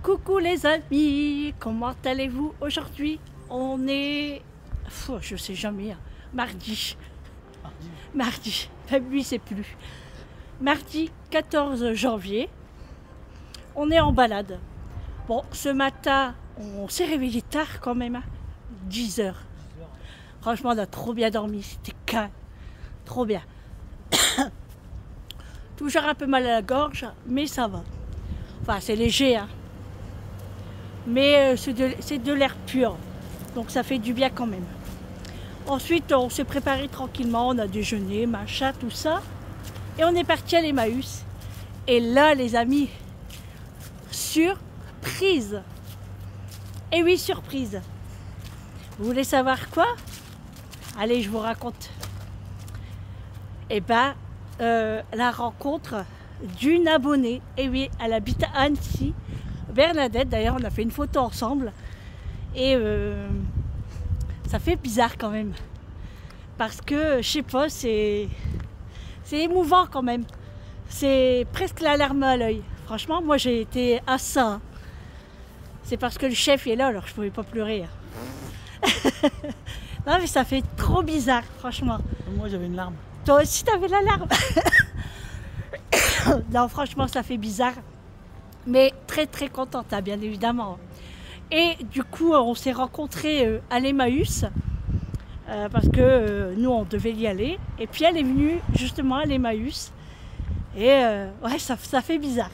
Coucou les amis, comment allez-vous aujourd'hui? On est... je sais jamais, hein. Mardi. Mardi, même lui c'est plus. Mardi 14 janvier, on est en balade. Bon, ce matin, on s'est réveillé tard quand même, hein. 10 heures. Franchement, on a trop bien dormi, c'était calme, trop bien. Toujours un peu mal à la gorge, mais ça va. Enfin, c'est léger, hein. Mais c'est de l'air pur, donc ça fait du bien quand même. Ensuite, on s'est préparé tranquillement, on a déjeuné, machin, tout ça. Et on est parti à l'Emmaüs. Et là, les amis, surprise. Et oui, surprise. Vous voulez savoir quoi? Allez, je vous raconte. Eh ben, la rencontre d'une abonnée. Et oui, elle habite à Annecy. Bernadette, d'ailleurs, on a fait une photo ensemble. Et ça fait bizarre quand même. Parce que, je sais pas, c'est émouvant quand même. C'est presque la larme à l'œil. Franchement, moi j'ai été à ça. C'est parce que le chef est là, alors je pouvais pas pleurer. Non mais ça fait trop bizarre, franchement. Moi j'avais une larme. Toi aussi t'avais la larme. Non franchement ça fait bizarre. Mais très très contente, hein, bien évidemment. Et du coup on s'est rencontrés à l'Emmaüs. Parce que nous on devait y aller. Et puis elle est venue justement à l'Emmaüs. Et ouais, ça fait bizarre.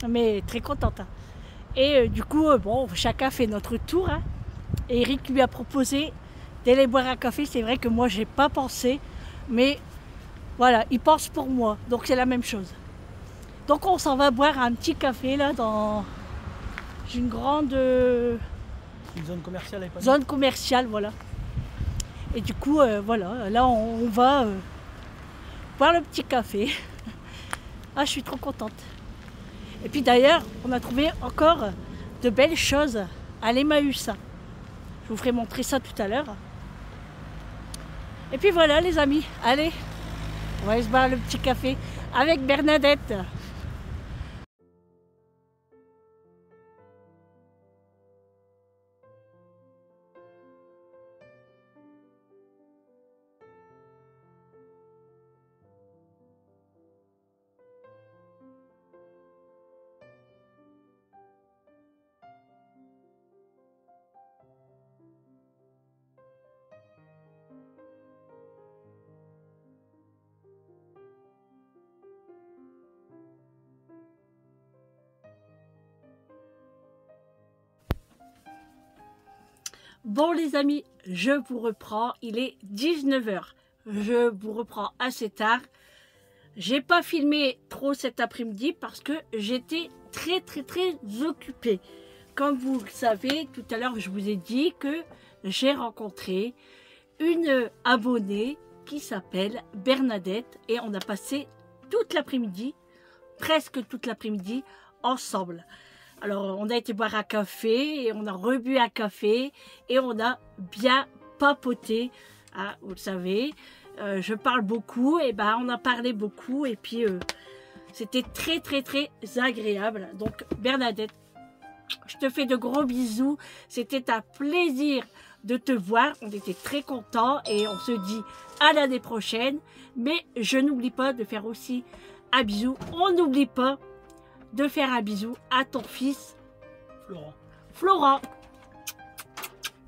Mais très contente. Hein. Et du coup, bon, chacun fait notre tour. Hein. Et Eric lui a proposé d'aller boire un café. C'est vrai que moi, j'ai pas pensé. Mais voilà, il pense pour moi. Donc c'est la même chose. Donc on s'en va boire un petit café là dans une grande Une zone commerciale. Zone commerciale, voilà. Et du coup, voilà, là on va boire le petit café. Ah, je suis trop contente. Et puis d'ailleurs, on a trouvé encore de belles choses à l'Emmaüs. Je vous ferai montrer ça tout à l'heure. Et puis voilà les amis, allez, on va aller se boire le petit café avec Bernadette. Bon les amis, je vous reprends, il est 19 h. Je vous reprends assez tard. J'ai pas filmé trop cet après-midi parce que j'étais très occupée. Comme vous le savez, tout à l'heure je vous ai dit que j'ai rencontré une abonnée qui s'appelle Bernadette et on a passé toute l'après-midi, presque toute l'après-midi ensemble. Alors, on a été boire un café, et on a rebu un café, et on a bien papoté. Ah, vous le savez, je parle beaucoup, et ben on a parlé beaucoup, et puis c'était très agréable. Donc, Bernadette, je te fais de gros bisous. C'était un plaisir de te voir. On était très contents, et on se dit à l'année prochaine. Mais je n'oublie pas de faire aussi un bisou. On n'oublie pas de faire un bisou à ton fils Florent.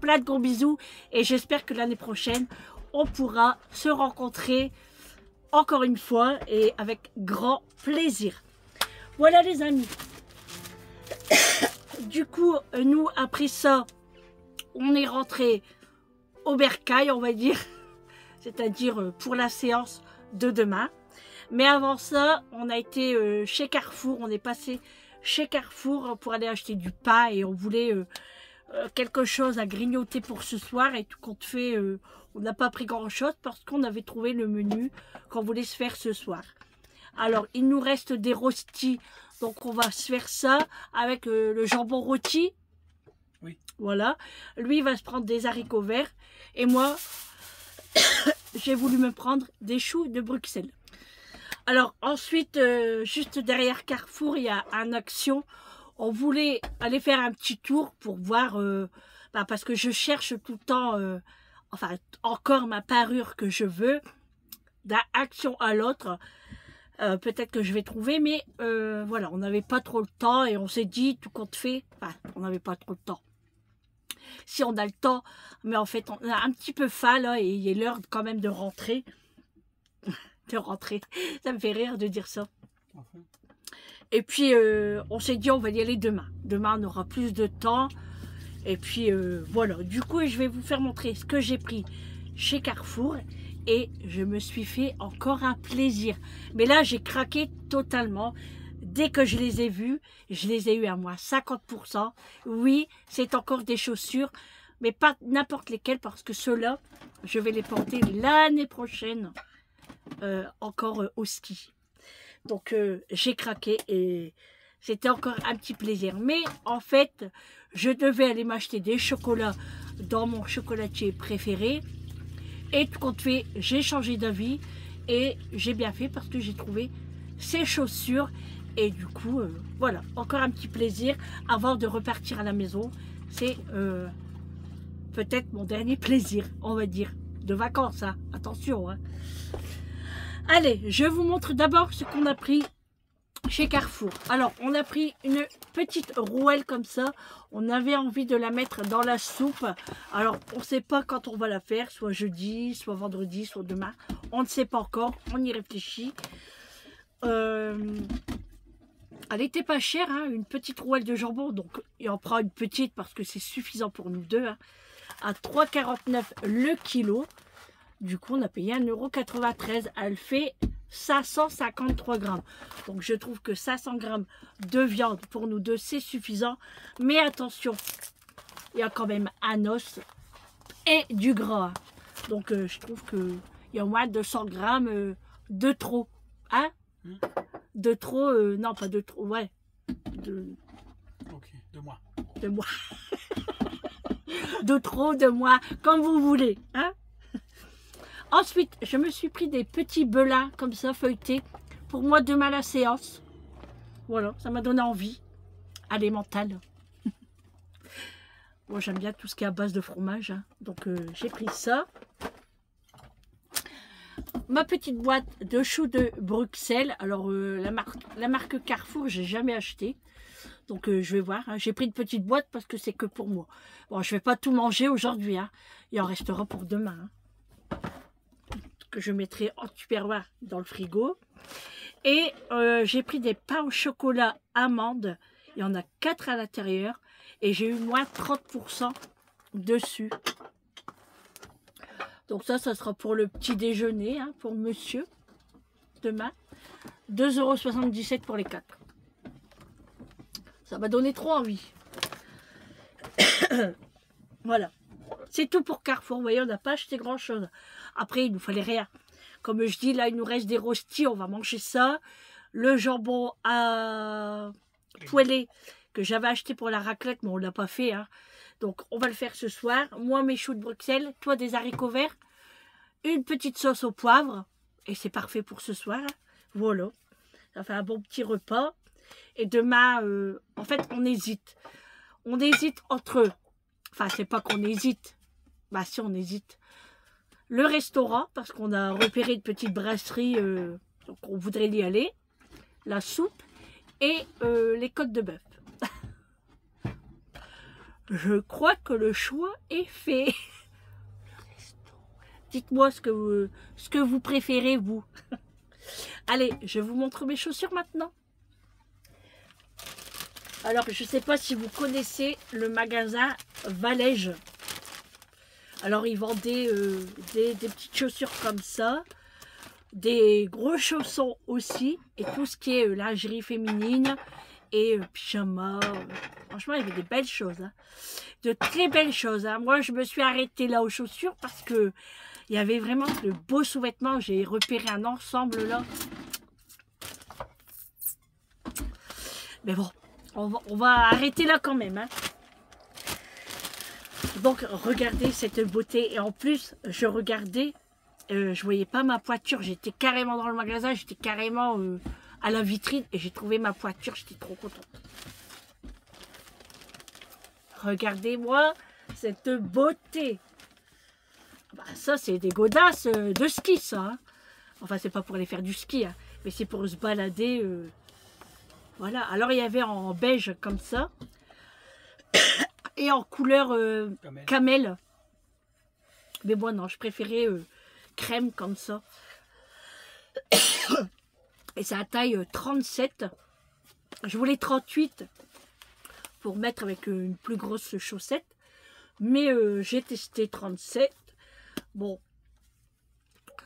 Plein de gros bisous et j'espère que l'année prochaine on pourra se rencontrer encore une fois et avec grand plaisir. Voilà les amis. Du coup nous après ça on est rentré au bercail, on va dire, c'est-à-dire pour la séance de demain. Mais avant ça, on a été chez Carrefour, on est passé chez Carrefour pour aller acheter du pain et on voulait quelque chose à grignoter pour ce soir et tout compte fait, on n'a pas pris grand chose parce qu'on avait trouvé le menu qu'on voulait se faire ce soir. Alors, il nous reste des rostis, donc on va se faire ça avec le jambon rôti. Oui. Voilà, lui il va se prendre des haricots verts et moi, j'ai voulu me prendre des choux de Bruxelles. Alors ensuite, juste derrière Carrefour, il y a un Action. On voulait aller faire un petit tour pour voir, parce que je cherche tout le temps, enfin, encore ma parure que je veux, d'une action à l'autre. Peut-être que je vais trouver, mais voilà, on n'avait pas trop le temps et on s'est dit, tout compte fait, enfin, on n'avait pas trop le temps. Si on a le temps, mais en fait, on a un petit peu faim là et il est l'heure quand même de rentrer. De rentrer, ça me fait rire de dire ça. Et puis, on s'est dit, on va y aller demain. Demain, on aura plus de temps. Et puis, voilà. Du coup, je vais vous faire montrer ce que j'ai pris chez Carrefour. Et je me suis fait encore un plaisir. Mais là, j'ai craqué totalement. Dès que je les ai vus, je les ai eu à moi, 50%. Oui, c'est encore des chaussures, mais pas n'importe lesquelles, parce que ceux-là, je vais les porter l'année prochaine, encore au ski. Donc, j'ai craqué et c'était encore un petit plaisir. Mais en fait, je devais aller m'acheter des chocolats dans mon chocolatier préféré. Et tout compte fait, j'ai changé d'avis et j'ai bien fait parce que j'ai trouvé ces chaussures. Et du coup, voilà, encore un petit plaisir avant de repartir à la maison. C'est peut-être mon dernier plaisir, on va dire, de vacances, hein. Attention, hein. Allez, je vous montre d'abord ce qu'on a pris chez Carrefour. Alors, on a pris une petite rouelle comme ça. On avait envie de la mettre dans la soupe. Alors, on ne sait pas quand on va la faire, soit jeudi, soit vendredi, soit demain. On ne sait pas encore, on y réfléchit. Elle était pas chère, hein, une petite rouelle de jambon. Donc, et on prend une petite parce que c'est suffisant pour nous deux. Hein, à 3,49 le kilo. Du coup, on a payé 1,93 €. Elle fait 553 grammes. Donc, je trouve que 500 grammes de viande pour nous deux, c'est suffisant. Mais attention, il y a quand même un os et du gras. Donc, je trouve qu'il y a au moins 200 grammes de trop. Hein? De trop, non, pas de trop, ouais. Ok, de moi. De moi. De trop, de moi, comme vous voulez. Hein? Ensuite, je me suis pris des petits belins comme ça, feuilletés, pour moi demain la séance. Voilà, ça m'a donné envie. Allez, mental. Moi, j'aime bien tout ce qui est à base de fromage. Hein. Donc, j'ai pris ça. Ma petite boîte de choux de Bruxelles. Alors, la marque Carrefour, j'ai jamais acheté. Donc, je vais voir. Hein. J'ai pris une petite boîte parce que c'est que pour moi. Bon, je vais pas tout manger aujourd'hui. Hein. Il en restera pour demain. Hein. Que je mettrai en tupperware dans le frigo. Et j'ai pris des pains au chocolat amandes. Il y en a 4 à l'intérieur. Et j'ai eu moins 30% dessus. Donc ça sera pour le petit déjeuner, hein, pour monsieur, demain. 2,77 € pour les 4. Ça m'a donné trop envie. Voilà. C'est tout pour Carrefour. Vous voyez, on n'a pas acheté grand-chose. Après, il nous fallait rien. Comme je dis, là, il nous reste des rostis. On va manger ça. Le jambon à poêlé que j'avais acheté pour la raclette, mais on ne l'a pas fait. Hein. Donc, on va le faire ce soir. Moi, mes choux de Bruxelles. Toi, des haricots verts. Une petite sauce au poivre. Et c'est parfait pour ce soir. Voilà. Ça fait un bon petit repas. Et demain, en fait, on hésite. On hésite entre... Enfin, c'est pas qu'on hésite. Bah si, on hésite. Le restaurant, parce qu'on a repéré une petite brasserie, donc on voudrait y aller. La soupe et les côtes de bœuf. Je crois que le choix est fait. Dites-moi ce que vous préférez, vous. Allez, je vous montre mes chaussures maintenant. Alors, je ne sais pas si vous connaissez le magasin Valège. Alors, ils vendaient des petites chaussures comme ça, des gros chaussons aussi, et tout ce qui est lingerie féminine et pyjama. Franchement, il y avait des belles choses. Hein. De très belles choses. Hein. Moi, je me suis arrêtée là aux chaussures parce que il y avait vraiment de beaux sous-vêtements. J'ai repéré un ensemble là. Mais bon. On va arrêter là quand même. Hein. Donc, regardez cette beauté. Et en plus, je regardais, je voyais pas ma poiture. J'étais carrément dans le magasin, j'étais carrément à la vitrine. Et j'ai trouvé ma poiture, j'étais trop contente. Regardez-moi cette beauté. Bah, ça, c'est des godasses de ski, ça. Hein. Enfin, c'est pas pour aller faire du ski, hein, mais c'est pour se balader. Voilà. Alors, il y avait en beige comme ça. Et en couleur camel. Mais moi, non, je préférais crème comme ça. Et c'est à taille 37. Je voulais 38 pour mettre avec une plus grosse chaussette. Mais j'ai testé 37. Bon,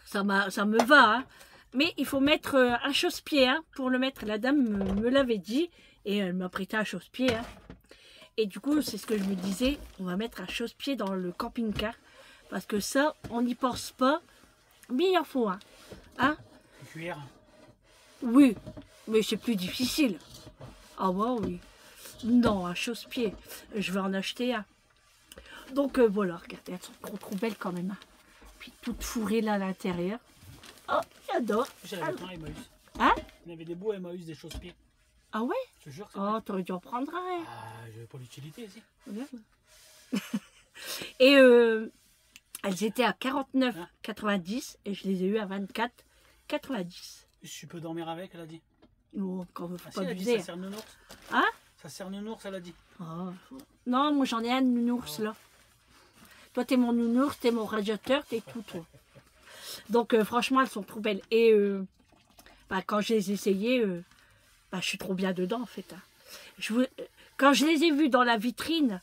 ça me va. Hein. Mais il faut mettre un chausse-pied hein, pour le mettre. La dame me l'avait dit. Et elle m'a prêté un chausse-pied. Hein. Et du coup, c'est ce que je me disais. On va mettre un chausse-pied dans le camping-car. Parce que ça, on n'y pense pas. Mais il en faut un. Hein? Une cuillère. Oui, mais c'est plus difficile. Ah bah oui. Non, un chausse-pied. Je vais en acheter un. Donc voilà, regardez, elles sont trop belles quand même. Hein. Puis toutes fourrées là à l'intérieur. Oh, j'adore. J'avais plein Emmaüs. Hein? Il y avait des beaux Emmaüs, des chausse-pieds. Ah ouais? Je te jure, c'est Oh, t'aurais dû en prendre un. Ah, j'avais pas l'utilité ici. Et elles étaient à 49,90 et je les ai eues à 24,90. Tu peux dormir avec, elle a dit. Non, quand même, faut pas elle a dit, abuser. ça sert nounours. Hein? Ça sert nounours, elle a dit. Oh. Non, moi j'en ai un nounours là. Toi, t'es mon nounours, t'es mon radiateur, t'es tout, toi. Donc, franchement, elles sont trop belles. Et bah, quand je les ai essayées, bah, je suis trop bien dedans, en fait. Hein. Quand je les ai vues dans la vitrine,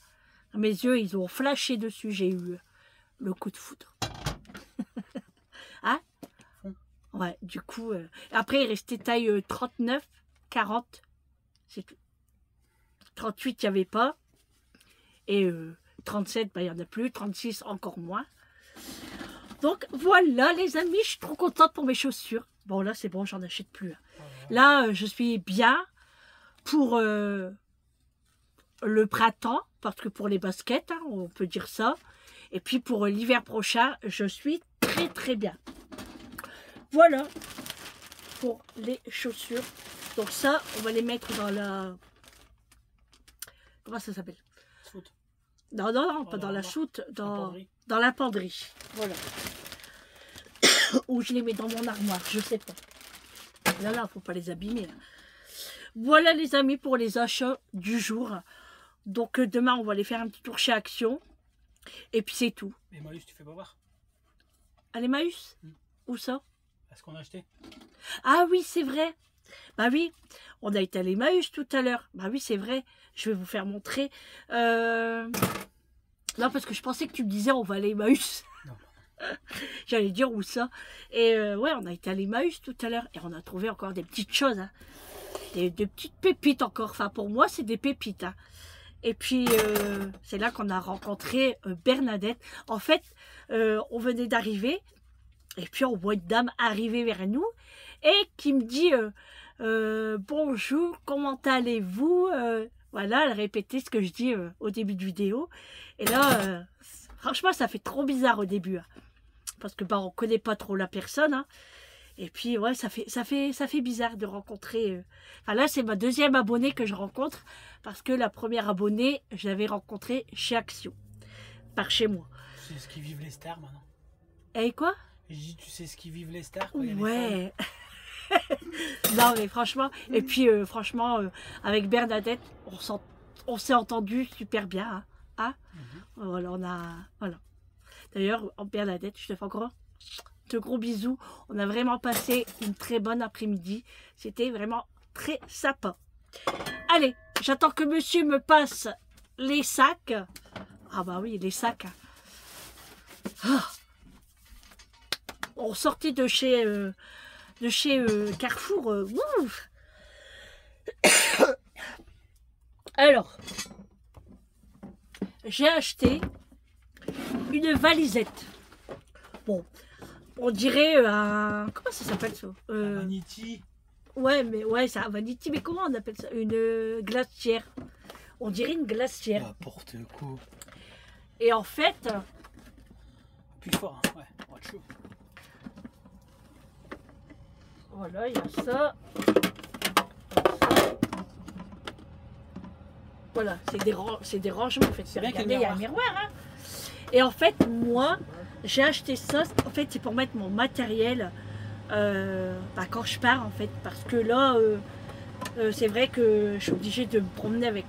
mes yeux, ils ont flashé dessus. J'ai eu le coup de foudre. Hein? Ouais, du coup... Après, il restait taille 39, 40. C'est tout. 38, il n'y avait pas. Et 37, bah, il n'y en a plus. 36, encore moins. Donc, voilà, les amis. Je suis trop contente pour mes chaussures. Bon, là, c'est bon, j'en achète plus. Là, je suis bien pour le printemps. Parce que pour les baskets, hein, on peut dire ça. Et puis, pour l'hiver prochain, je suis très bien. Voilà pour les chaussures. Donc ça, on va les mettre dans la... Comment ça s'appelle? Soute. Non, pas dans la soute, dans la penderie. Voilà. Ou je les mets dans mon armoire, je sais pas. Là, faut pas les abîmer. Là. Voilà les amis pour les achats du jour. Donc demain, on va aller faire un petit tour chez Action. Et puis c'est tout. Emmaüs, tu fais pas voir? À l'Emmaüs? Où ça? Est-ce qu'on a acheté? Ah oui, c'est vrai. Bah oui, on a été à l'Emmaüs tout à l'heure. Bah oui, c'est vrai. Je vais vous faire montrer. Non, parce que je pensais que tu me disais on va à l'Emmaüs. Non. J'allais dire où ça. Et ouais, on a été à l'Emmaüs tout à l'heure. Et on a trouvé encore des petites choses. Hein. Des petites pépites encore. Enfin, pour moi, c'est des pépites. Hein. Et puis, c'est là qu'on a rencontré Bernadette. En fait, on venait d'arriver. Et puis, on voit une dame arriver vers nous et qui me dit bonjour, comment allez-vous? Voilà, elle répétait ce que je dis au début de vidéo. Et là, franchement, ça fait trop bizarre au début. Hein, parce que bah, on ne connaît pas trop la personne. Hein. Et puis, ouais, ça fait bizarre de rencontrer... Enfin, là, c'est ma deuxième abonnée que je rencontre. Parce que la première abonnée, je l'avais rencontrée chez Action. Par chez moi. C'est ce qui vivent les stars maintenant. Et quoi? Je dis, tu sais ce qui vivent les stars? Ouais. Non, mais franchement... Et puis, franchement, avec Bernadette, on s'est entendu super bien. Hein. Voilà, voilà. D'ailleurs, en Bernadette, je te fais encore de gros bisous. On a vraiment passé une très bonne après-midi. C'était vraiment très sympa. Allez, j'attends que monsieur me passe les sacs. Ah bah oui, les sacs. Ah. On sortait de chez Carrefour. Alors, j'ai acheté une valisette. Bon, on dirait un... Comment ça s'appelle ça? Vanity. Ouais, mais ouais, c'est un vanity, mais comment on appelle ça? Une glacière. On dirait une glacière. N'importe quoi. Et en fait... Plus fort, hein. Ouais, on va être chaud. Voilà, il y a ça. voilà, c'est des rangements en fait. C'est bien qu'il Regardez, y il y ait a un un miroir. Hein. Et en fait, moi, j'ai acheté ça. En fait, c'est pour mettre mon matériel quand je pars en fait. Parce que là, c'est vrai que je suis obligée de me promener avec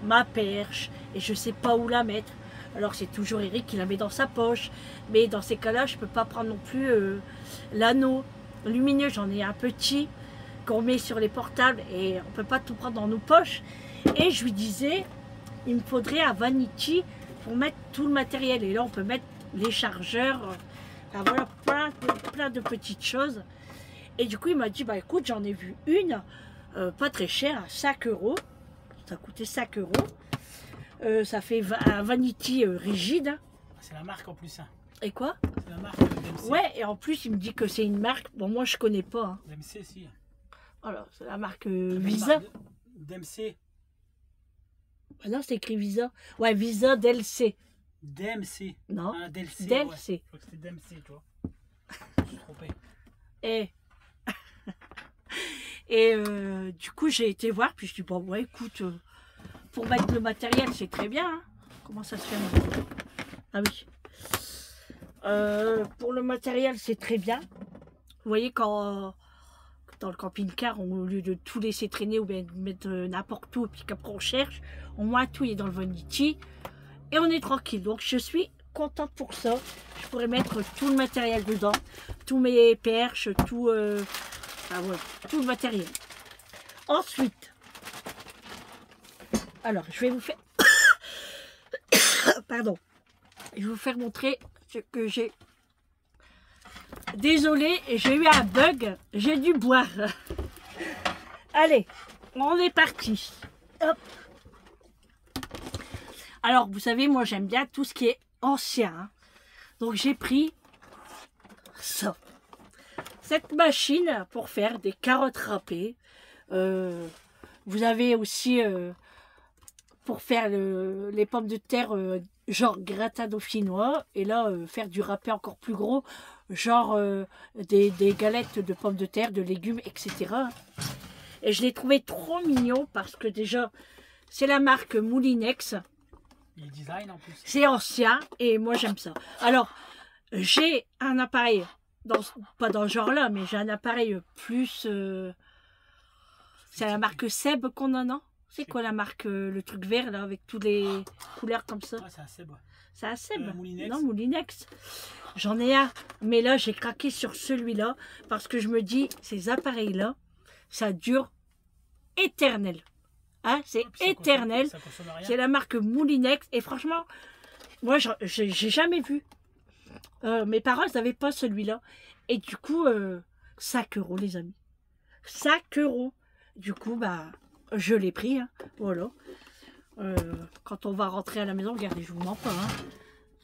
ma perche et je sais pas où la mettre. Alors c'est toujours Eric qui la met dans sa poche. Mais dans ces cas-là, je peux pas prendre non plus l'anneau lumineux. J'en ai un petit qu'on met sur les portables et on peut pas tout prendre dans nos poches. Et je lui disais, il me faudrait un vanity pour mettre tout le matériel. Et là, on peut mettre les chargeurs. Voilà, plein de petites choses. Et du coup, il m'a dit, bah écoute, j'en ai vu une, pas très chère, à 5 euros. Ça coûtait 5 euros. Ça fait un vanity rigide. C'est la marque en plus. Hein. Et quoi? C'est la marque DMC. Ouais, et en plus, il me dit que c'est une marque. Bon, moi, je connais pas. Hein. DMC, si. Alors, c'est la marque Visa. DMC. Ah non, c'est écrit Visa. Ouais, Visa DLC. DMC. Non. Ah, DLC. DLC. Ouais. Je crois que c'était DMC, tu vois. Je suis trompé. Et du coup, j'ai été voir, puis je dis, bon, ouais, écoute, pour mettre le matériel, c'est très bien. Hein. Comment ça se fait maintenant? Ah oui. Pour le matériel, c'est très bien. Vous voyez, quand dans le camping-car, au lieu de tout laisser traîner ou bien de mettre n'importe où, et puis qu'après on cherche, au moins tout est dans le vanity. Et on est tranquille. Donc, je suis contente pour ça. Je pourrais mettre tout le matériel dedans. Tous mes perches, tout le matériel. Ensuite, alors, je vais vous faire... Pardon. Je vais vous faire montrer ce que j'ai. Désolée, j'ai eu un bug. J'ai dû boire. Allez, on est parti. Hop. Alors, vous savez, moi, j'aime bien tout ce qui est ancien. Hein. Donc, j'ai pris ça. Cette machine pour faire des carottes râpées. Vous avez aussi pour faire les pommes de terre genre gratin dauphinois. Et là, faire du râpé encore plus gros, genre des galettes de pommes de terre, de légumes, etc. Et je l'ai trouvé trop mignon parce que déjà, c'est la marque Moulinex. Il design en plus. C'est ancien et moi j'aime ça. Alors, j'ai un appareil, pas dans ce genre-là, mais j'ai un appareil plus... c'est la marque Seb qu'on a, non? C'est quoi la marque, le truc vert là, avec toutes les couleurs comme ça? Ouais, c'est un Seb. Ouais. C'est un Seb? Moulinex. Non, Moulinex. J'en ai un, mais là j'ai craqué sur celui-là parce que je me dis, ces appareils-là, ça dure éternel. Hein, c'est éternel. C'est la marque Moulinex. Et franchement, moi, j'ai jamais vu. Mes parents n'avaient pas celui-là. Et du coup, 5 euros, les amis. 5 euros. Du coup, bah, je l'ai pris. Hein. Voilà. Quand on va rentrer à la maison, regardez, je vous mens pas. Hein.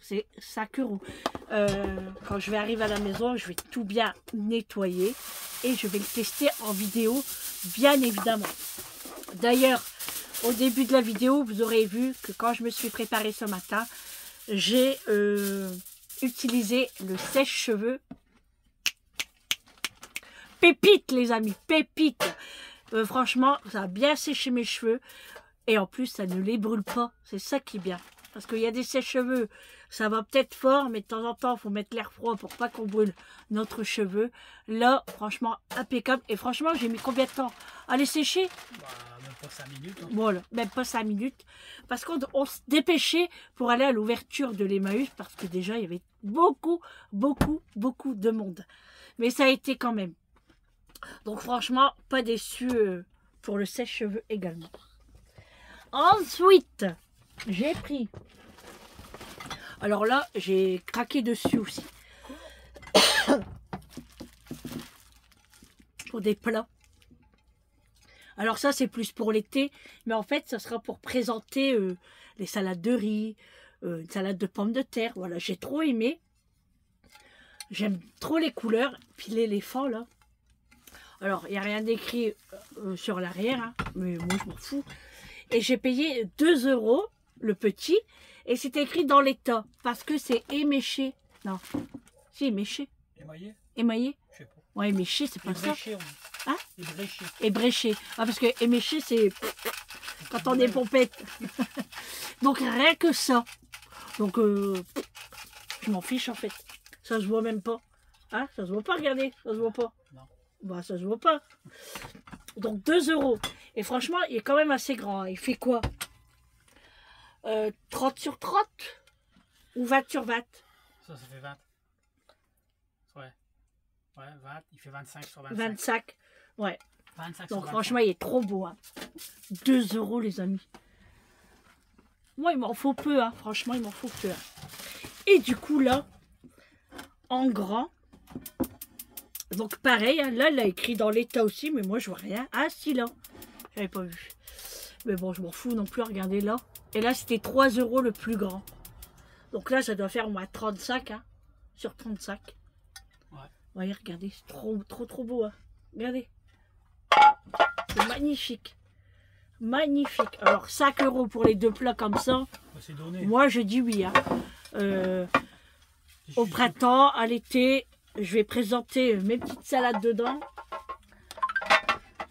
C'est 5 euros. Quand je vais arriver à la maison, je vais tout bien nettoyer. Et je vais le tester en vidéo, bien évidemment. D'ailleurs, au début de la vidéo, vous aurez vu que quand je me suis préparée ce matin, j'ai utilisé le sèche-cheveux. Pépite, les amis, pépite. Franchement, ça a bien séché mes cheveux. Et en plus, ça ne les brûle pas. C'est ça qui est bien. Parce qu'il y a des sèche-cheveux, ça va peut-être fort, mais de temps en temps, il faut mettre l'air froid pour pas qu'on brûle notre cheveu. Là, franchement, impeccable. Et franchement, j'ai mis combien de temps à les sécher? Bah, même pas 5 minutes. Hein. Voilà, même pas 5 minutes. Parce qu'on se dépêchait pour aller à l'ouverture de l'Emmaüs, parce que déjà, il y avait beaucoup de monde. Mais ça a été quand même. Donc franchement, pas déçu pour le sèche-cheveux également. Ensuite, j'ai pris... Alors là, j'ai craqué dessus aussi. Pour des plats. Alors ça, c'est plus pour l'été. Mais en fait, ça sera pour présenter les salades de riz, une salade de pommes de terre. Voilà, j'ai trop aimé. J'aime trop les couleurs. Puis l'éléphant, là. Alors, il n'y a rien d'écrit sur l'arrière. Hein, mais moi, je m'en fous. Et j'ai payé 2 euros le petit. Et c'est écrit dans l'état. Parce que c'est éméché. Non. Si, éméché. Émaillé? Émaillé? Je sais pas. Ouais, éméché, c'est pas ça. Ébréché, on dit. Hein? Ébréché. Ébréché. Ah, parce que éméché, c'est... quand on est pompette. Donc rien que ça. Donc je m'en fiche en fait. Ça se voit même pas. Hein, ça se voit pas, regardez, ça se voit pas. Non. Bah ça se voit pas. Donc 2 euros. Et franchement, il est quand même assez grand. Il fait quoi 30 sur 30 ou 20 sur 20? Ça fait 20. Ouais. Ouais, 20. Il fait 25 sur 25. 25. Ouais. 25 Donc sur franchement, il est trop beau. Hein. 2 euros, les amis. Moi, il m'en faut peu. Hein. Franchement, il m'en faut peu. Hein. Et du coup, là, en grand. Donc pareil, hein, là, il a écrit dans l'état aussi, mais moi, je vois rien. Ah, si, là. J'avais pas vu. Mais bon, je m'en fous non plus. Regardez là. Et là, c'était 3 euros le plus grand. Donc là, ça doit faire au moins 35, hein, sur 35. Ouais. Voyez, regardez, c'est trop beau. Hein. Regardez. C'est magnifique. Magnifique. Alors, 5 euros pour les 2 plats comme ça. Bah, c'est donné. Moi, je dis oui. Hein. Au printemps, à l'été, je vais présenter mes petites salades dedans.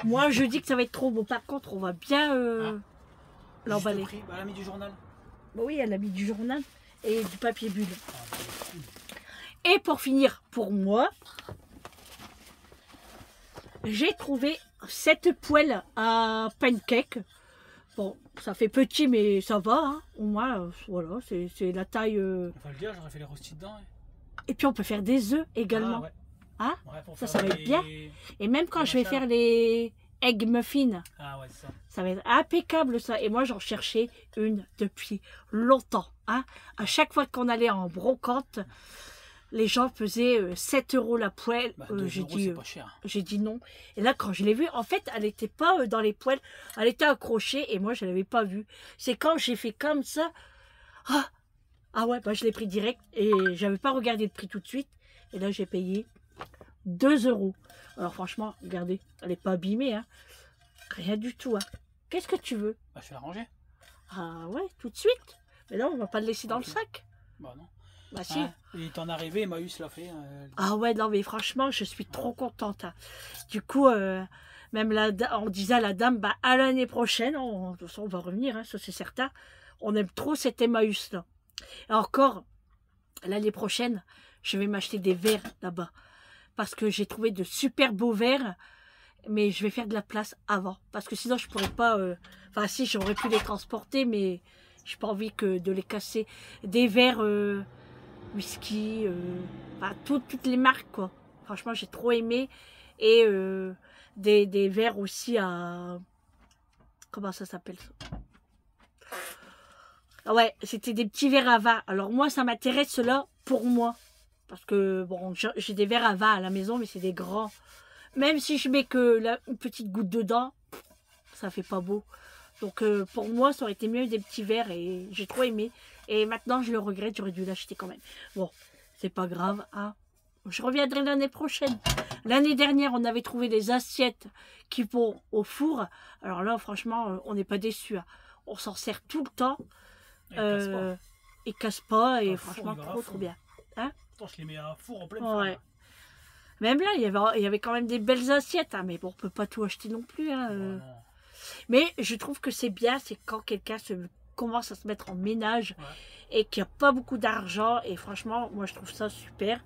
Moi, je dis que ça va être trop beau. Par contre, on va bien l'emballer. Bah, elle a mis du journal. Bah oui, elle a mis du journal et du papier bulle. Ah, bah, cool. Et pour finir, pour moi, j'ai trouvé cette poêle à pancake. Bon, ça fait petit, mais ça va. Hein. Au moins, voilà, c'est la taille. On va le dire, j'aurais fait les rostis dedans. Hein. Et puis, on peut faire des œufs également. Ah, ouais. Hein Ouais, pour ça faire va être bien. Et même quand les je vais machins. faire les egg muffins, Ah ouais, c'est ça. ça va être impeccable ça. Et moi, j'en cherchais une depuis longtemps. Hein. À chaque fois qu'on allait en brocante, les gens faisaient 7 euros la poêle. Bah, 2 J'ai euros, dit, c'est pas cher. j'ai dit non. Et là, quand je l'ai vue, en fait, elle n'était pas dans les poêles. Elle était accrochée et moi, je ne l'avais pas vue. C'est quand j'ai fait comme ça. Ah ouais, bah, je l'ai pris direct et j'avais pas regardé le prix tout de suite. Et là, j'ai payé 2 euros. Alors franchement, regardez, elle n'est pas abîmée. Hein. Rien du tout. Hein. Qu'est-ce que tu veux? Bah, je vais la ranger. Ah ouais, tout de suite. Mais là, on va pas le laisser dans Ok. le sac. Bah non. Bah si. Ah, et t'en arrivé, Emmaüs l'a fait. Ah ouais, non, mais franchement, je suis trop contente. Hein. Du coup, même on disait à la dame, bah, à l'année prochaine, de toute façon, on va revenir, hein, ça c'est certain. On aime trop cet Emmaüs-là. Et encore, l'année prochaine, je vais m'acheter des verres là-bas. Parce que j'ai trouvé de super beaux verres. Mais je vais faire de la place avant. Parce que sinon, je pourrais pas... Enfin, si, j'aurais pu les transporter, mais j'ai pas envie de les casser. Des verres whisky, enfin, toutes les marques, quoi. Franchement, j'ai trop aimé. Et des verres aussi à... Comment ça s'appelle ça? Ah ouais, c'était des petits verres à vin. Alors moi, ça m'intéresse cela pour moi. Parce que, bon, j'ai des verres à vin à la maison, mais c'est des grands. Même si je mets que une petite goutte dedans, ça fait pas beau. Donc pour moi, ça aurait été mieux des petits verres et j'ai trop aimé. Et maintenant, je le regrette, j'aurais dû l'acheter quand même. Bon, c'est pas grave. Hein. Je reviendrai l'année prochaine. L'année dernière, on avait trouvé des assiettes qui vont au four. Alors là, franchement, on n'est pas déçus. Hein. On s'en sert tout le temps. Ils cassent pas et franchement, trop bien. Hein? Attends, je les mets à four en pleine ouais. flamme. Même là, il y avait quand même des belles assiettes. Hein, mais bon, on peut pas tout acheter non plus. Hein, Non. Mais je trouve que c'est bien, c'est quand quelqu'un commence à se mettre en ménage et qu'il n'y a pas beaucoup d'argent. Et franchement, moi, je trouve ça super.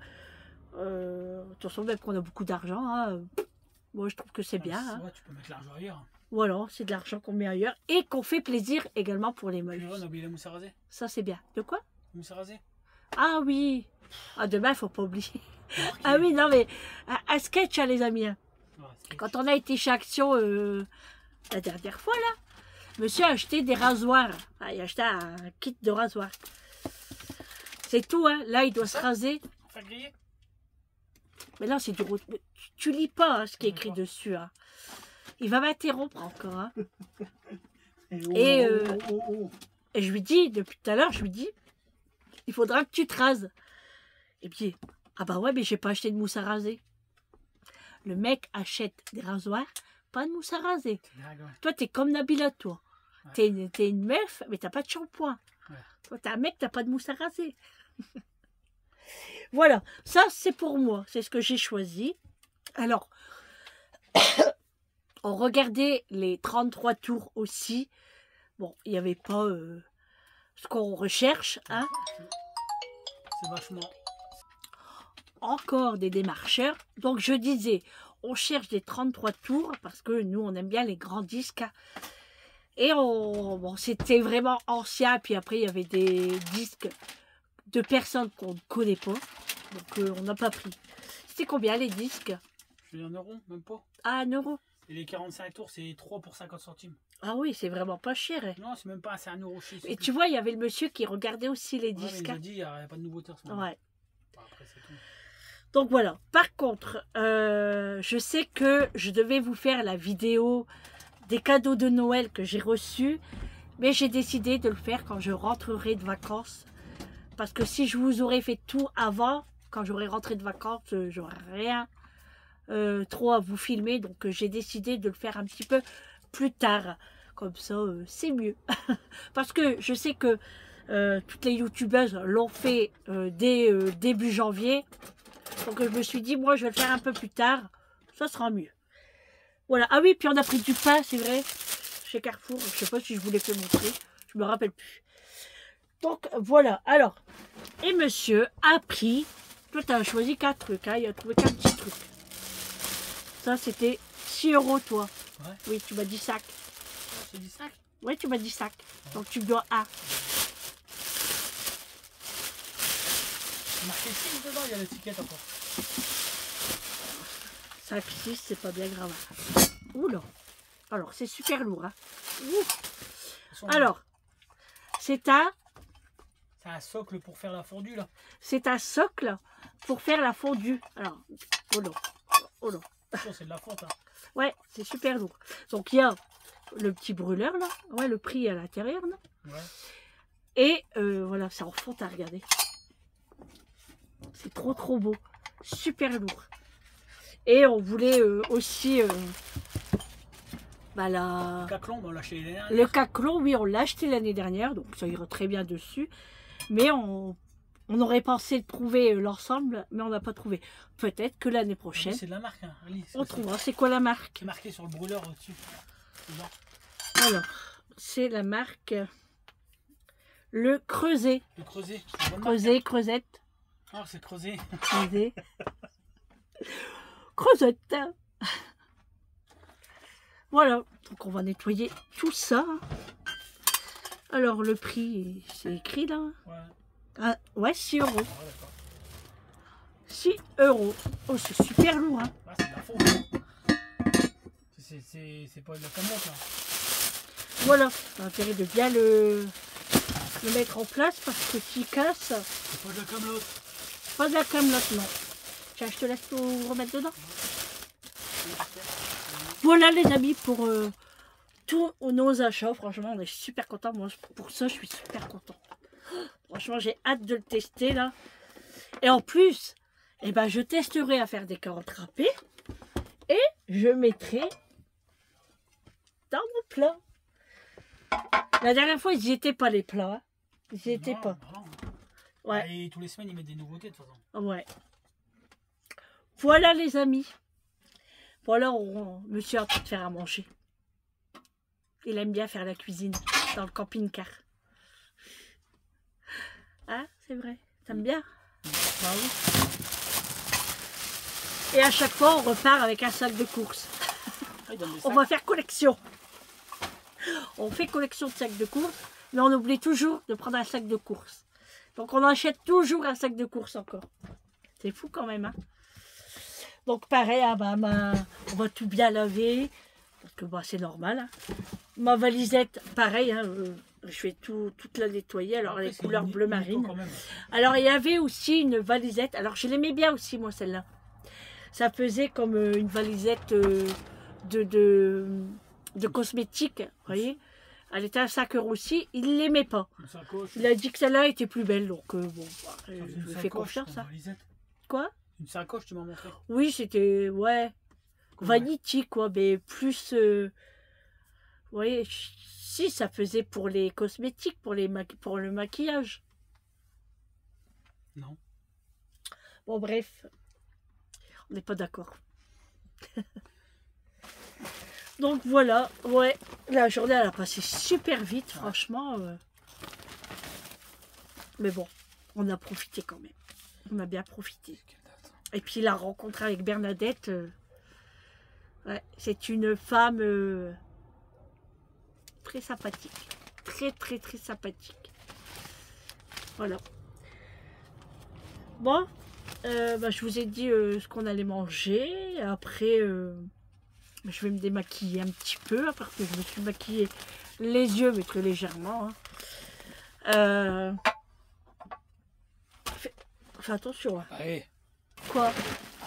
De toute façon, même qu'on a beaucoup d'argent, hein, moi, je trouve que c'est bien. Hein. Ouais, tu peux mettre l'argent ailleurs. Voilà, c'est de l'argent qu'on met ailleurs et qu'on fait plaisir également pour les Tu meubles. vois, on a oublié la mousse à raser. Ça, c'est bien. De quoi? La mousse à raser. Ah oui. Ah, demain, il faut pas oublier. Alors, Ah oui, non, mais un sketch, hein, les amis. Hein. ouais, Quand on a été chez Action la dernière fois, là, monsieur a acheté des rasoirs. Ah, il a acheté un kit de rasoir. C'est tout, hein. Là, il doit se raser. faire griller. Mais là, c'est du rose. Tu lis pas hein, ce qui est écrit dessus. Hein. Il va m'interrompre encore. Hein. Et je lui dis, depuis tout à l'heure, je lui dis, il faudra que tu te rases. Et puis, ah bah ouais, mais j'ai pas acheté de mousse à raser. Le mec achète des rasoirs, pas de mousse à raser. Toi, t'es comme Nabila, toi. Ouais. T'es une meuf, mais t'as pas de shampoing. Ouais. Toi, t'es un mec, t'as pas de mousse à raser. Voilà, ça, c'est pour moi. C'est ce que j'ai choisi. Alors, on regardait les 33 tours aussi. Bon, il n'y avait pas ce qu'on recherche. Hein. C'est vachement... Encore des démarcheurs. Donc je disais, on cherche des 33 tours parce que nous, on aime bien les grands disques. Et bon, c'était vraiment ancien. Puis après, il y avait des disques de personnes qu'on ne connaît pas. Donc on n'a pas pris. C'était combien les disques? C'est 1 euro, même pas. Ah, 1 euro. Et les 45 tours, c'est 3 pour 50 centimes. Ah oui, c'est vraiment pas cher. Hein. Non, c'est même pas, c'est 1 euro chez. Et tu vois, il y avait le monsieur qui regardait aussi les disques. Il a dit, il n'y a pas de nouveauté en ce moment. Ouais. Après, c'est tout. Donc voilà. Par contre, je sais que je devais vous faire la vidéo des cadeaux de Noël que j'ai reçus. Mais j'ai décidé de le faire quand je rentrerai de vacances. Parce que si je vous aurais fait tout avant, quand j'aurais rentré de vacances, j'aurais rien trop à vous filmer. Donc j'ai décidé de le faire un petit peu plus tard. Comme ça, c'est mieux. Parce que je sais que toutes les youtubeuses l'ont fait dès début janvier. Donc je me suis dit, moi, je vais le faire un peu plus tard. Ça sera mieux. Voilà. Ah oui, puis on a pris du pain, c'est vrai. Chez Carrefour. Je ne sais pas si je vous l'ai fait montrer. Je me rappelle plus. Donc voilà. Alors, et monsieur a pris... Toi, tu as choisi 4 trucs. Hein, il a trouvé 4 petits trucs. Ça, c'était 6 euros, toi. Ouais. Oui, tu m'as dit sac. C'est du sac. Oui, tu m'as dit sac. Donc tu me dois un. Marqué 6 dedans, il y a l'étiquette encore. 5, 6, c'est pas bien grave. Oula. Alors, c'est super lourd. Hein. Alors, c'est un socle pour faire la fondue, là. C'est un socle pour faire la fondue. Alors, oh non. Oh non. C'est de la fonte, hein. Ouais, c'est super lourd. Donc, il y a le petit brûleur, là. Ouais, le prix à l'intérieur, là. Ouais. Et voilà, c'est en fonte à regarder. C'est trop, trop beau. Super lourd. Et on voulait aussi... bah, Le caclon, on l'a acheté l'année dernière. Le caclon, oui, on l'a acheté l'année dernière. Donc, ça ira très bien dessus. Mais on aurait pensé trouver l'ensemble, mais on n'a pas trouvé. Peut-être que l'année prochaine... C'est de la marque, hein. On trouvera. C'est quoi la marque? C'est marqué sur le brûleur au-dessus. Alors, c'est la marque Le Creuset. Le Creuset. Creuset, Creusette. Ah, c'est Creuset. Creuset. Creusette. Voilà. Donc, on va nettoyer tout ça. Alors, le prix, c'est écrit là. Ouais. Ah, ouais, 6 euros. Ah, 6 euros. Oh, c'est super lourd. Hein. Ah, c'est de la fonte. C'est pas de la camelote, là. Voilà. T'as intérêt de bien le mettre en place parce que s'il casse... C'est pas de la camelote. Pas de la camelote, non. Tiens, je te laisse tout remettre dedans. Voilà les amis pour tous nos achats. Franchement, on est super contents. Moi, pour ça, je suis super content. Franchement, j'ai hâte de le tester là. Et en plus, eh ben, je testerai à faire des carottes râpées. Et je mettrai dans mon plat. La dernière fois, ils n'y étaient pas les plats. Hein. Ils n'y étaient pas. Non. Ouais. Et tous les semaines, ils mettent des nouveautés de toute façon. Ouais. Voilà les amis. Voilà, monsieur est en train de faire à manger. Il aime bien faire la cuisine dans le camping-car. Ah, c'est vrai. T'aimes bien? Bah oui. Et à chaque fois, on repart avec un sac de courses. On va faire collection. On fait collection de sacs de courses, mais on oublie toujours de prendre un sac de courses. Donc on achète toujours un sac de courses encore. C'est fou quand même, hein. Donc pareil, hein, bah, on va tout bien laver, parce que bah, c'est normal. Hein. Ma valisette, pareil, hein, je vais toute la nettoyer. Alors les couleurs bleu marine. Alors il y avait aussi une valisette, alors je l'aimais bien aussi moi celle-là. Ça faisait comme une valisette de cosmétiques, vous voyez. Elle était à 5 € aussi, il ne l'aimait pas. Il a dit que celle-là était plus belle, donc bon, je lui fais confiance. Hein. Quoi? Une sacoche, tu m'as montré. Oui, c'était, ouais, vanity, quoi, mais plus, vous voyez, si, ça faisait pour les cosmétiques, pour le maquillage. Non. Bon, bref, on n'est pas d'accord. Donc voilà, ouais, la journée elle a passé super vite, franchement. Mais bon, on a profité quand même. On a bien profité. Et puis la rencontre avec Bernadette, ouais, c'est une femme très sympathique. Très très très sympathique. Voilà. Bon, bah, je vous ai dit ce qu'on allait manger. Après, je vais me démaquiller un petit peu. À part que je me suis maquillée les yeux, mais très légèrement. Hein. Fais attention. Hein. Allez. Quoi?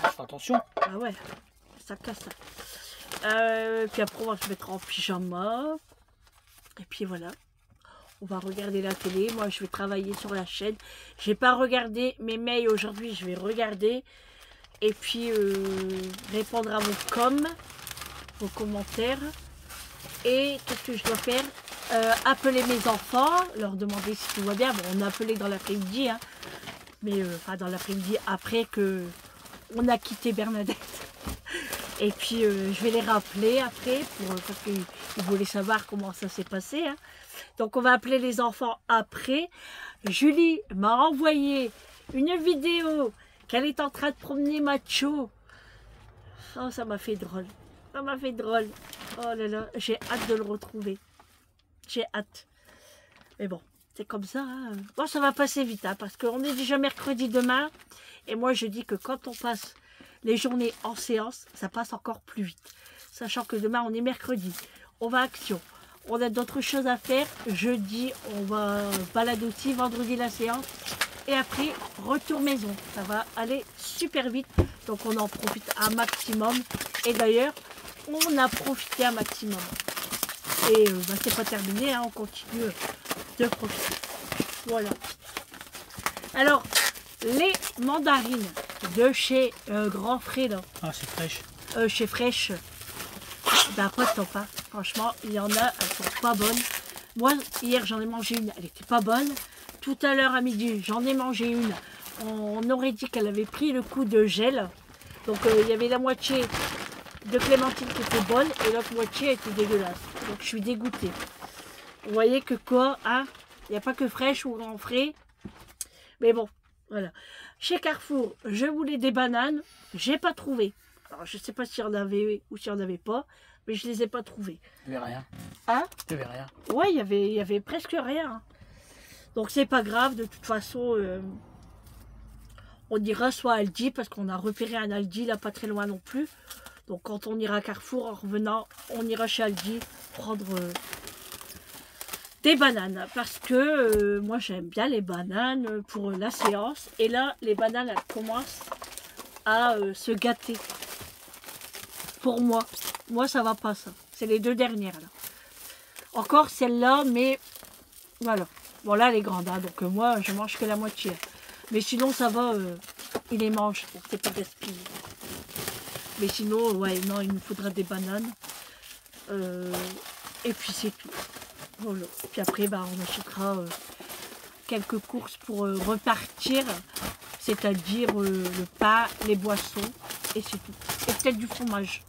Ah, fais attention. Ah ouais, ça casse. Puis après, on va se mettre en pyjama. Et puis voilà. On va regarder la télé. Moi, je vais travailler sur la chaîne. J'ai pas regardé mes mails aujourd'hui. Je vais regarder. Et puis, répondre à vos commentaires. Et qu'est-ce que je dois faire? Appeler mes enfants. Leur demander si tout va bien. Bon, on a appelé dans l'après-midi. Hein, mais enfin, dans l'après-midi, après que on a quitté Bernadette. Et puis, je vais les rappeler après. Parce qu'ils voulaient savoir comment ça s'est passé. Hein. Donc on va appeler les enfants après. Julie m'a envoyé une vidéo qu'elle est en train de promener Macho. Oh, ça m'a fait drôle. Ça m'a fait drôle. Oh là là, j'ai hâte de le retrouver. J'ai hâte. Mais bon, c'est comme ça. Hein. Bon, ça va passer vite, hein, parce qu'on est déjà mercredi demain. Et moi, je dis que quand on passe les journées en séance, ça passe encore plus vite. Sachant que demain, on est mercredi. On va à Action. On a d'autres choses à faire. Jeudi, on va balader aussi. Vendredi, la séance. Et après, retour maison. Ça va aller super vite. Donc, on en profite un maximum. Et d'ailleurs, on a profité un maximum. Et bah, c'est pas terminé. Hein, on continue de profiter. Voilà. Alors, les mandarines de chez Grand Frais, là. Ah, c'est fraîche. Chez Fraîche. Ben, pas de top, hein. Franchement, il y en a, elles sont pas bonnes. Moi, hier, j'en ai mangé une, elle était pas bonne. Tout à l'heure, à midi, j'en ai mangé une. On aurait dit qu'elle avait pris le coup de gel. Donc, il y avait la moitié de clémentine qui était bonne et l'autre moitié était dégueulasse. Donc, je suis dégoûtée. Vous voyez que quoi, hein? Il n'y a pas que Fraîche ou Grand Frais. Mais bon, voilà. Chez Carrefour, je voulais des bananes. J'ai pas trouvé. Alors, je sais pas s'il y en avait ou s'il y en avait pas, mais je les ai pas trouvés. Il n'y avait rien. Hein? Il n'y avait rien. Ouais, il y avait presque rien. Donc, c'est pas grave. De toute façon, on ira soit à Aldi, parce qu'on a repéré un Aldi, là, pas très loin non plus. Donc, quand on ira à Carrefour, en revenant, on ira chez Aldi prendre des bananes. Parce que moi, j'aime bien les bananes pour la séance. Et là, les bananes, elles commencent à se gâter. Pour moi ça va pas, ça. C'est les deux dernières là. Encore celle-là, mais voilà. Bon là elle est grande, hein, donc moi je mange que la moitié. Mais sinon ça va, il les mange, donc c'est pas gaspillé. Mais sinon, ouais, non, il nous faudra des bananes. Et puis c'est tout. Voilà. Puis après, bah, on achètera quelques courses pour repartir. C'est-à-dire le pain, les boissons, et c'est tout. Et peut-être du fromage.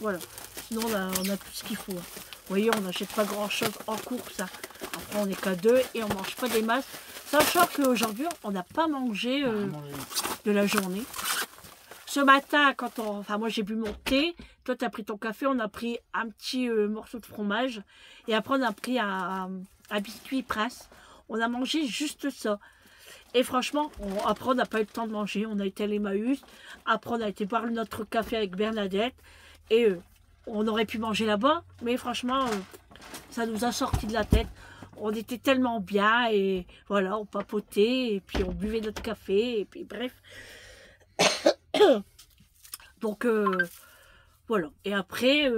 Voilà. Sinon, on a tout ce qu'il faut. Hein. Vous voyez, on n'achète pas grand-chose en course. Hein. Après, on n'est qu'à deux et on ne mange pas des masses. Sachant qu'aujourd'hui, on n'a pas mangé de la journée. Ce matin, enfin, moi, j'ai bu mon thé. Toi, tu as pris ton café. On a pris un petit morceau de fromage. Et après, on a pris un biscuit Prince. On a mangé juste ça. Et franchement, après, on n'a pas eu le temps de manger. On a été à l'Emmaüs. Après, on a été boire notre café avec Bernadette. Et on aurait pu manger là-bas. Mais franchement, ça nous a sorti de la tête. On était tellement bien. Et voilà, on papotait. Et puis, on buvait notre café. Et puis, bref. Donc, voilà. Et après,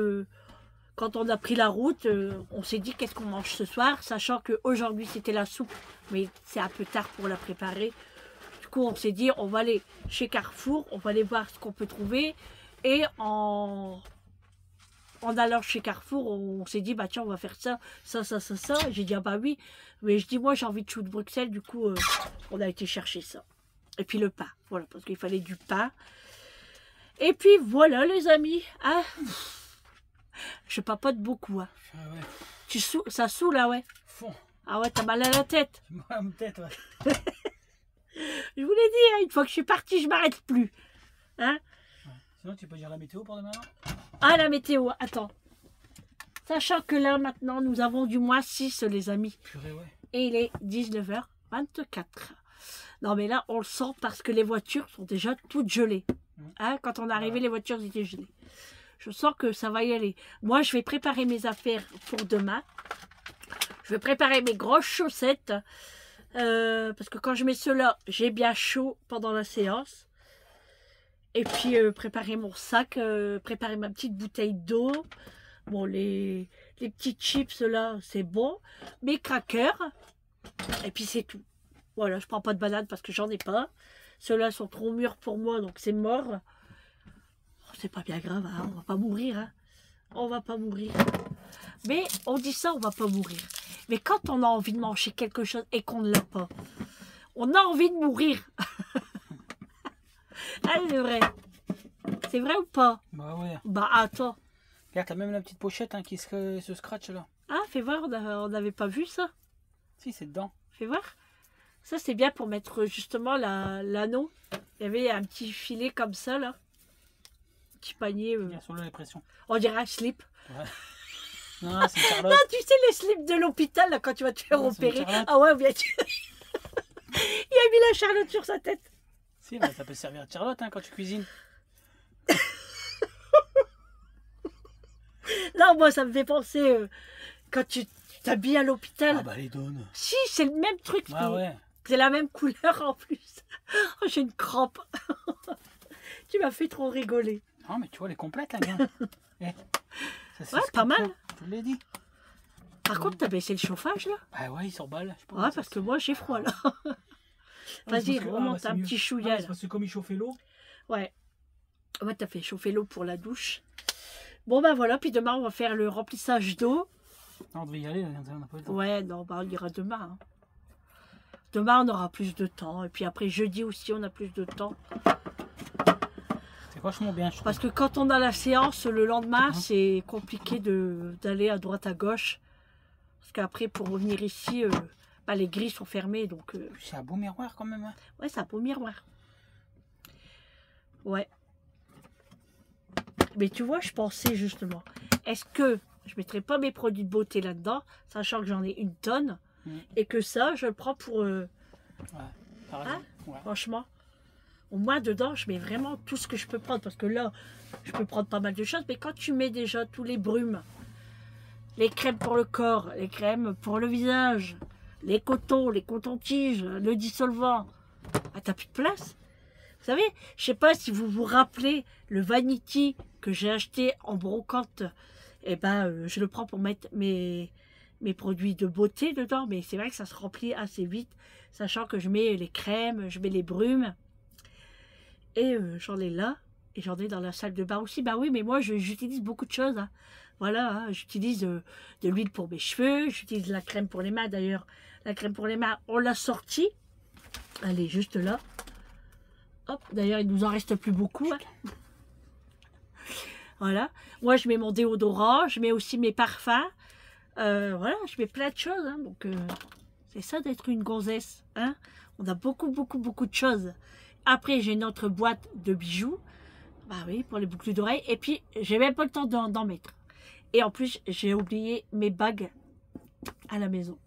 quand on a pris la route, on s'est dit qu'est-ce qu'on mange ce soir, sachant qu'aujourd'hui c'était la soupe, mais c'est un peu tard pour la préparer. Du coup, on s'est dit on va aller chez Carrefour, on va aller voir ce qu'on peut trouver. Et en allant chez Carrefour, on s'est dit bah tiens, on va faire ça. J'ai dit ah bah oui, mais je dis moi j'ai envie de chou de Bruxelles, du coup on a été chercher ça. Et puis le pain, voilà, parce qu'il fallait du pain. Et puis voilà les amis, hein. Je papote beaucoup. Hein. Ah ouais. Ça saoule, là, ouais. Fond. Ah ouais, t'as mal à la tête. J'ai mal à ma tête, ouais. Je vous l'ai dit, hein, une fois que je suis partie, je m'arrête plus. Hein? Sinon, tu peux dire la météo pour demain? Ah, la météo, attends. Sachant que là, maintenant, nous avons du -6, les amis. Purée, ouais. Et il est 19h24. Non, mais là, on le sent parce que les voitures sont déjà toutes gelées. Hein, quand on est arrivé, les voitures étaient gelées. Je sens que ça va y aller. Moi, je vais préparer mes affaires pour demain. Je vais préparer mes grosses chaussettes. Parce que quand je mets cela, j'ai bien chaud pendant la séance. Et puis, préparer mon sac. Préparer ma petite bouteille d'eau. Bon, les petits chips, là, c'est bon. Mes crackers. Et puis, c'est tout. Voilà, je prends pas de banane parce que j'en ai pas. Ceux-là sont trop mûrs pour moi, donc c'est mort. Oh, c'est pas bien grave, hein, on va pas mourir. Hein. On va pas mourir. Mais on dit ça, on va pas mourir. Mais quand on a envie de manger quelque chose et qu'on ne l'a pas, on a envie de mourir. Ah, c'est vrai. C'est vrai ou pas? Bah ouais. Bah attends. Regarde, t'as même la petite pochette hein, qui se scratch là. Ah, fais voir, on n'avait pas vu ça. Si, c'est dedans. Fais voir. Ça, c'est bien pour mettre justement l'anneau. Il y avait un petit filet comme ça, là. Un petit panier. Bien sur les pressions. On dirait un slip. Ouais. Non, c'est Charlotte. Non, tu sais, les slips de l'hôpital, là, quand tu vas te faire opérer. Ah ouais, bien sûr. Il a mis la Charlotte sur sa tête. Si, bah, ça peut servir de Charlotte hein, quand tu cuisines. Non, moi, ça me fait penser quand tu t'habilles à l'hôpital. Ah bah les donne. Si, c'est le même truc. Ah ouais. C'est la même couleur en plus. Oh, j'ai une crampe. Tu m'as fait trop rigoler. Non, mais tu vois, elle est complète la gamme. Eh, ça, Ouais, pas mal. Je te l'ai dit. Par contre, t'as baissé le chauffage là? Bah ouais, il s'emballe. Ouais, parce que moi j'ai froid là. Vas-y, remonte un petit chouïa. Parce que comme il chauffait l'eau. Ouais. Ouais, t'as fait chauffer l'eau pour la douche. Bon, ben voilà, puis demain on va faire le remplissage d'eau. On devait y aller, là, on n'a pas le temps. Ouais, non, bah on ira demain. Hein. Demain on aura plus de temps. Et puis après jeudi aussi on a plus de temps. C'est vachement bien, je trouve. Parce que quand on a la séance le lendemain, c'est compliqué d'aller à droite à gauche. Parce qu'après pour revenir ici, bah, les grilles sont fermées. Donc, c'est un beau miroir quand même. Hein. Ouais, c'est un beau miroir. Ouais. Mais tu vois, je pensais justement, est-ce que je ne mettrais pas mes produits de beauté là-dedans, sachant que j'en ai une tonne, et que ça, je le prends pour... Ouais, hein, ouais. franchement, au moins dedans, je mets vraiment tout ce que je peux prendre, parce que là, je peux prendre pas mal de choses, mais quand tu mets déjà tous les brumes, les crèmes pour le corps, les crèmes pour le visage, les cotons-tiges, le dissolvant, bah, t'as plus de place. Vous savez, je sais pas si vous vous rappelez le Vanity que j'ai acheté en brocante. Eh ben, je le prends pour mettre mes produits de beauté dedans. Mais c'est vrai que ça se remplit assez vite. Sachant que je mets les crèmes, je mets les brumes. Et j'en ai là. Et j'en ai dans la salle de bain aussi. Bah oui, mais moi, j'utilise beaucoup de choses. Hein. Voilà, hein, j'utilise de l'huile pour mes cheveux. J'utilise la crème pour les mains. D'ailleurs, la crème pour les mains, on l'a sortie. Elle est juste là. Hop, d'ailleurs, il nous en reste plus beaucoup. Hein. Voilà. Moi, je mets mon déodorant, je mets aussi mes parfums. Voilà, je mets plein de choses. Hein. Donc, c'est ça d'être une gonzesse. Hein. On a beaucoup de choses. Après, j'ai notre boîte de bijoux. Bah oui, pour les boucles d'oreilles. Et puis, j'ai même pas le temps d'en mettre. Et en plus, j'ai oublié mes bagues à la maison.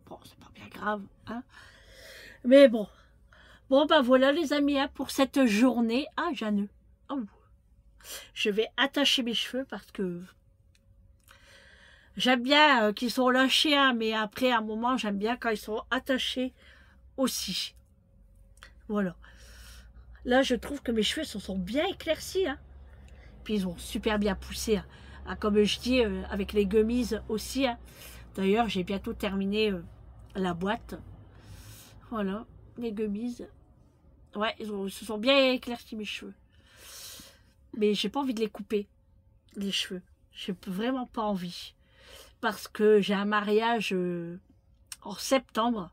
Bon, c'est pas bien grave. Hein. Mais bon. Bon, ben voilà les amis, hein, pour cette journée. Ah, j'ai un nœud. Oh. Je vais attacher mes cheveux parce que j'aime bien qu'ils sont lâchés, hein, mais après, à un moment, j'aime bien quand ils sont attachés aussi. Voilà. Là, je trouve que mes cheveux se sont bien éclaircis. Hein. Puis, ils ont super bien poussé. Hein. Ah, comme je dis, avec les gummies aussi. Hein. D'ailleurs, j'ai bientôt terminé la boîte. Voilà, les gummies. Ouais, ils se sont bien éclaircis mes cheveux. Mais j'ai pas envie de les couper, les cheveux. J'ai vraiment pas envie. Parce que j'ai un mariage en septembre.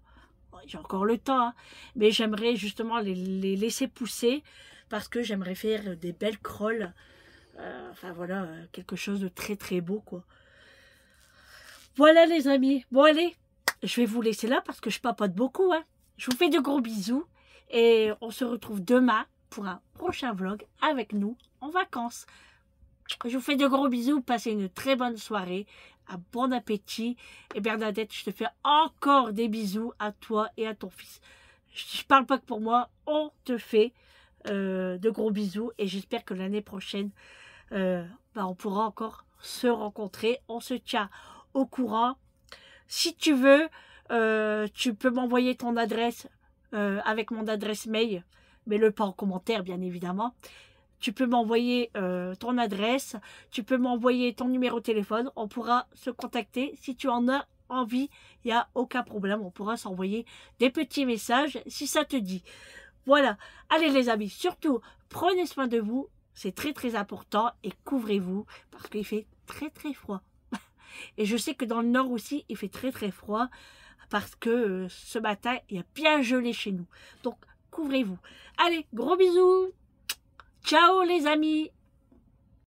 J'ai encore le temps, hein, mais j'aimerais justement les laisser pousser. Parce que j'aimerais faire des belles crolles Enfin voilà, quelque chose de très très beau quoi. Voilà les amis. Bon allez, je vais vous laisser là parce que je papote beaucoup. Hein. Je vous fais de gros bisous et on se retrouve demain pour un prochain vlog avec nous en vacances. Je vous fais de gros bisous, passez une très bonne soirée, un bon appétit. Et Bernadette, je te fais encore des bisous à toi et à ton fils. Je parle pas que pour moi, on te fait de gros bisous et j'espère que l'année prochaine, on pourra encore se rencontrer. On se tient au courant. Si tu veux, tu peux m'envoyer ton adresse avec mon adresse mail, mais le pas en commentaire bien évidemment. Tu peux m'envoyer ton adresse, tu peux m'envoyer ton numéro de téléphone, on pourra se contacter si tu en as envie, il n'y a aucun problème, on pourra s'envoyer des petits messages si ça te dit. Voilà, allez les amis, surtout prenez soin de vous, c'est très très important et couvrez-vous parce qu'il fait très très froid. Et je sais que dans le nord aussi, il fait très très froid parce que ce matin, il a bien gelé chez nous. Donc couvrez-vous. Allez, gros bisous. Ciao les amis.